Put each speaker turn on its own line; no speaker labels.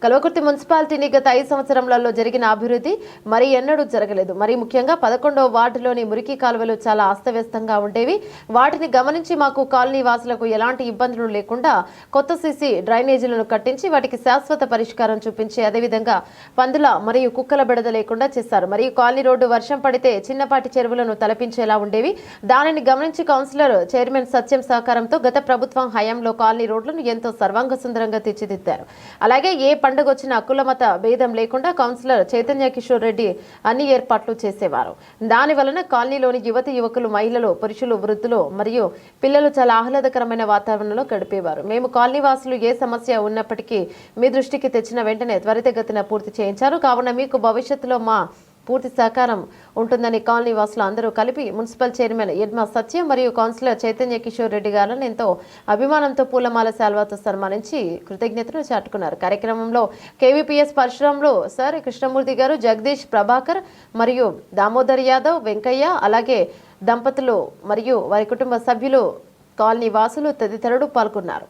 కల్వకుర్తి మున్సిపాలిటీని గత 5 సంవత్సరాలలో జరిగిన అభివృద్ధి మరి ఎన్నడూ జరగలేదు. మరి ముఖ్యంగా 11వ వార్డులోని మురికి కాలువలు చాలా అస్తవ్యస్తంగా ఉండేవి. వాటిని గమనించి మాకు కాలనీ వాసులకు ఎలాంటి ఇబ్బందులు లేకుండా కొత్త సీసీ డ్రైనేజీలను కట్టించి వాటికి శాశ్వత పరిష్కారం చూపించి అదేవిధంగా పందుల మరియు కుక్కల బెడద లేకుండా చేశారు. మరియు కాలనీ రోడ్డు వర్షం పడితే చిన్నపాటి చెరువులను తలపించేలా ఉండేవి. దానిని గమనించి కౌన్సిలర్ చైర్మన్ సత్యం సహకారంతో గత ప్రభుత్వం హయాంలో కాలనీ రోడ్లను ఎంతో సర్వాంగ సుందరంగా తీర్చిదిద్దారు. అలాగే ఏ పండుగ వచ్చినా కులమత భేదం లేకుండా కౌన్సిలర్ చైతన్య కిషోర్ రెడ్డి అన్ని ఏర్పాట్లు చేసేవారు. దాని వలన కాలనీలోని యువతి యువకులు, మహిళలు, పురుషులు, వృద్ధులు మరియు పిల్లలు చాలా ఆహ్లాదకరమైన వాతావరణంలో గడిపేవారు. మేము కాలనీ వాసులు ఏ సమస్య ఉన్నప్పటికీ మీ దృష్టికి తెచ్చిన వెంటనే త్వరితగతిన పూర్తి చేయించారు. కావున మీకు భవిష్యత్తులో మా పూర్తి సహకారం ఉంటుందని కాలనీ వాసులు అందరూ కలిపి మున్సిపల్ చైర్మన్ యడ్మ సత్యం మరియు కౌన్సిలర్ చైతన్య కిషోర్ రెడ్డి గారిని ఎంతో అభిమానంతో పూలమాల శాల్వాతో సన్మానించి కృతజ్ఞతలు చాటుకున్నారు. కార్యక్రమంలో కేవీపీఎస్ పరశురాములు సార్, కృష్ణమూర్తి గారు, జగదీష్, ప్రభాకర్ మరియు దామోదర్ యాదవ్, వెంకయ్య, అలాగే దంపతులు మరియు వారి కుటుంబ సభ్యులు, కాలనీ వాసులు తదితరులు పాల్గొన్నారు.